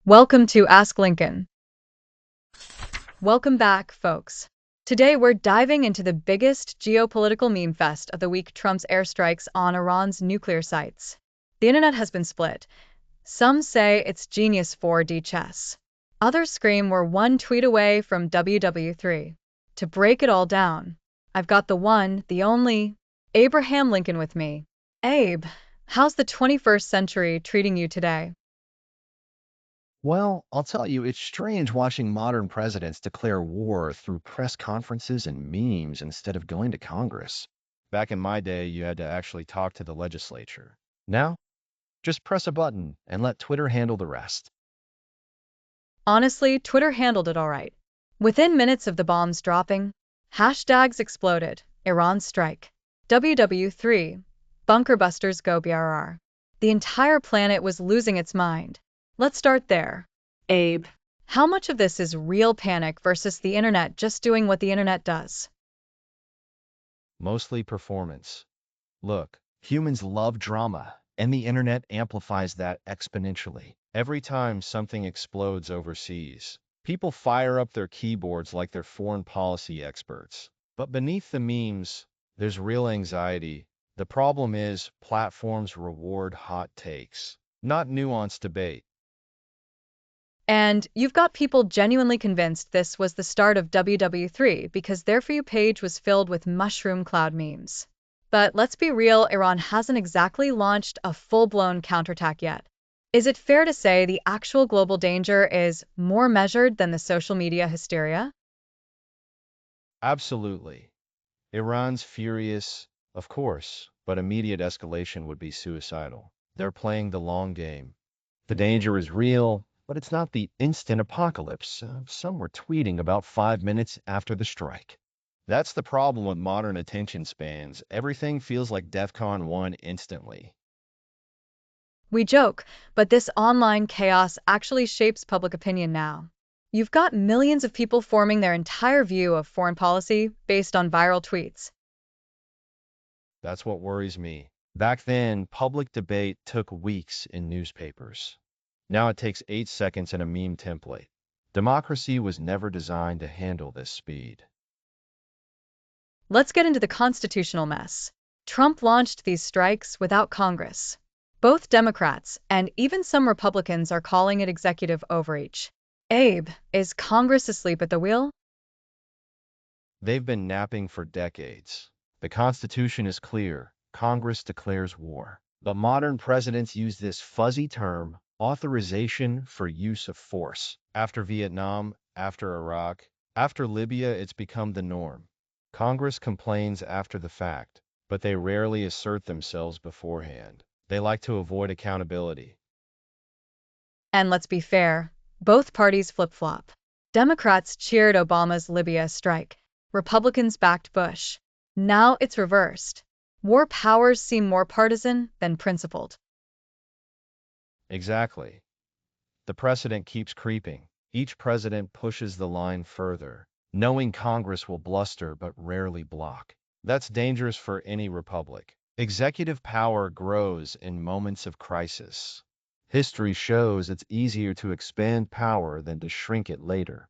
Welcome to Ask Lincoln. Welcome back, folks. Today we're diving into the biggest geopolitical meme fest of the week, Trump's airstrikes on Iran's nuclear sites. The internet has been split. Some say it's genius 4D chess. Others scream we're one tweet away from WW3. To break it all down, I've got the one, the only, Abraham Lincoln with me. Abe, how's the 21st century treating you today? Well, I'll tell you, it's strange watching modern presidents declare war through press conferences and memes instead of going to Congress. Back in my day, you had to actually talk to the legislature. Now, just press a button and let Twitter handle the rest. Honestly, Twitter handled it all right. Within minutes of the bombs dropping, hashtags exploded. Iran strike. WW3. Bunker busters go BRR. The entire planet was losing its mind. Let's start there. Abe, how much of this is real panic versus the internet just doing what the internet does? Mostly performance. Look, humans love drama, and the internet amplifies that exponentially. Every time something explodes overseas, people fire up their keyboards like they're foreign policy experts. But beneath the memes, there's real anxiety. The problem is platforms reward hot takes, not nuanced debate. And you've got people genuinely convinced this was the start of WW3 because their For You page was filled with mushroom cloud memes. But let's be real, Iran hasn't exactly launched a full-blown counterattack yet. Is it fair to say the actual global danger is more measured than the social media hysteria? Absolutely. Iran's furious, of course, but immediate escalation would be suicidal. They're playing the long game. The danger is real, but it's not the instant apocalypse. Some were tweeting about 5 minutes after the strike. That's the problem with modern attention spans. Everything feels like DEFCON 1 instantly. We joke, but this online chaos actually shapes public opinion now. You've got millions of people forming their entire view of foreign policy based on viral tweets. That's what worries me. Back then, public debate took weeks in newspapers. Now it takes 8 seconds in a meme template. Democracy was never designed to handle this speed. Let's get into the constitutional mess. Trump launched these strikes without Congress. Both Democrats and even some Republicans are calling it executive overreach. Abe, is Congress asleep at the wheel? They've been napping for decades. The Constitution is clear. Congress declares war. But modern presidents use this fuzzy term, authorization for use of force. After Vietnam, after Iraq, after Libya, it's become the norm. Congress complains after the fact, but they rarely assert themselves beforehand. They like to avoid accountability. And let's be fair, both parties flip-flop. Democrats cheered Obama's Libya strike. Republicans backed Bush. Now it's reversed. War powers seem more partisan than principled. Exactly. The precedent keeps creeping. Each president pushes the line further, knowing Congress will bluster but rarely block. That's dangerous for any republic. Executive power grows in moments of crisis. History shows it's easier to expand power than to shrink it later.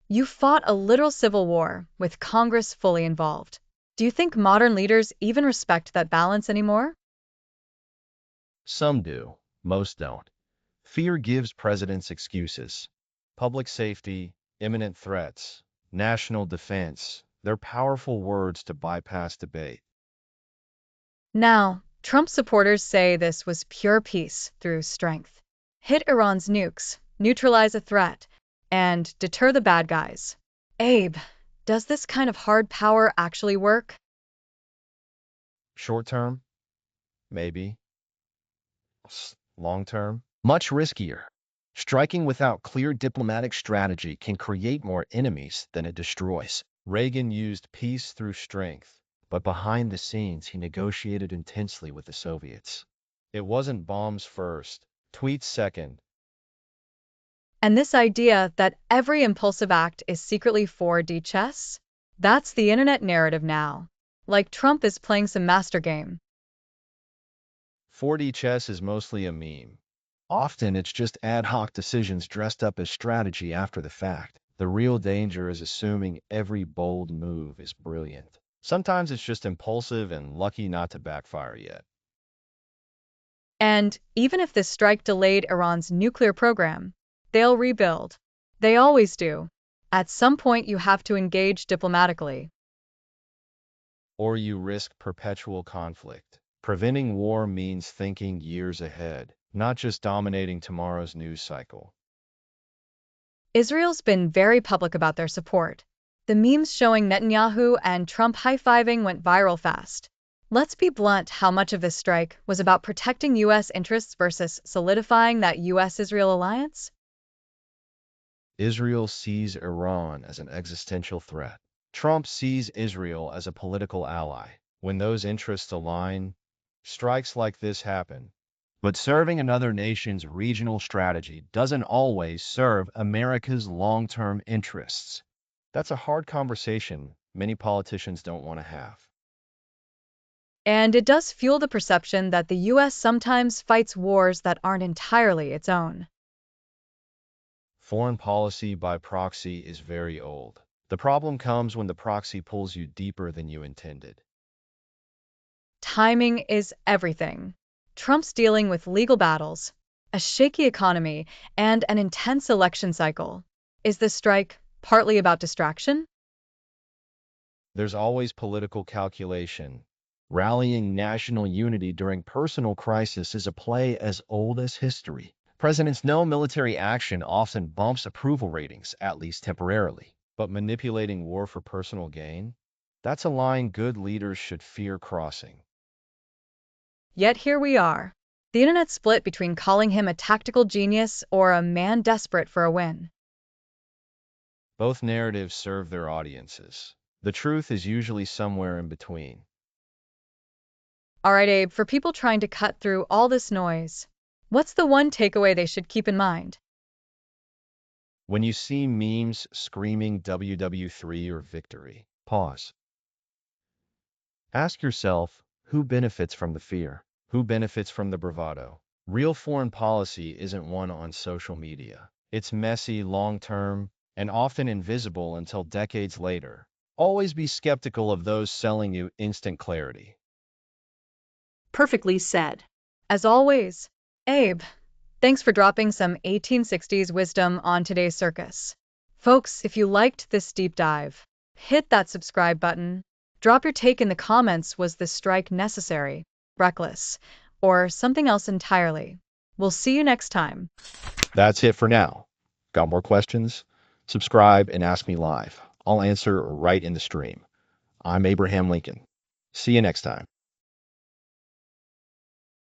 You fought a literal civil war with Congress fully involved. Do you think modern leaders even respect that balance anymore? Some do, most don't. Fear gives presidents excuses. Public safety, imminent threats, national defense, they're powerful words to bypass debate. Now, Trump supporters say this was pure peace through strength. Hit Iran's nukes, neutralize a threat, and deter the bad guys. Abe, does this kind of hard power actually work? Short term, maybe. Long term, much riskier. Striking without clear diplomatic strategy can create more enemies than it destroys. Reagan used peace through strength, but behind the scenes he negotiated intensely with the Soviets. It wasn't bombs first, tweets second. And this idea that every impulsive act is secretly 4D chess? That's the internet narrative now. Like Trump is playing some master game. 4D chess is mostly a meme. Often it's just ad hoc decisions dressed up as strategy after the fact. The real danger is assuming every bold move is brilliant. Sometimes it's just impulsive and lucky not to backfire yet. And even if this strike delayed Iran's nuclear program, they'll rebuild. They always do. At some point, you have to engage diplomatically. Or you risk perpetual conflict. Preventing war means thinking years ahead, not just dominating tomorrow's news cycle. Israel's been very public about their support. The memes showing Netanyahu and Trump high-fiving went viral fast. Let's be blunt, how much of this strike was about protecting U.S. interests versus solidifying that U.S.-Israel alliance? Israel sees Iran as an existential threat. Trump sees Israel as a political ally. When those interests align, strikes like this happen. But serving another nation's regional strategy doesn't always serve America's long-term interests. That's a hard conversation many politicians don't want to have. And it does fuel the perception that the U.S. sometimes fights wars that aren't entirely its own. Foreign policy by proxy is very old. The problem comes when the proxy pulls you deeper than you intended. Timing is everything. Trump's dealing with legal battles, a shaky economy, and an intense election cycle. Is this strike partly about distraction? There's always political calculation. Rallying national unity during personal crisis is a play as old as history. Presidents know military action often bumps approval ratings, at least temporarily. But manipulating war for personal gain? That's a line good leaders should fear crossing. Yet here we are. The internet split between calling him a tactical genius or a man desperate for a win. Both narratives serve their audiences. The truth is usually somewhere in between. All right, Abe, for people trying to cut through all this noise, what's the one takeaway they should keep in mind? When you see memes screaming WW3 or victory, pause. Ask yourself, who benefits from the fear? Who benefits from the bravado? Real foreign policy isn't won on social media. It's messy, long-term, and often invisible until decades later. Always be skeptical of those selling you instant clarity. Perfectly said. As always, Abe, thanks for dropping some 1860s wisdom on today's circus. Folks, if you liked this deep dive, hit that subscribe button. Drop your take in the comments. Was this strike necessary, reckless, or something else entirely? We'll see you next time. That's it for now. Got more questions? Subscribe and ask me live. I'll answer right in the stream. I'm Abraham Lincoln. See you next time.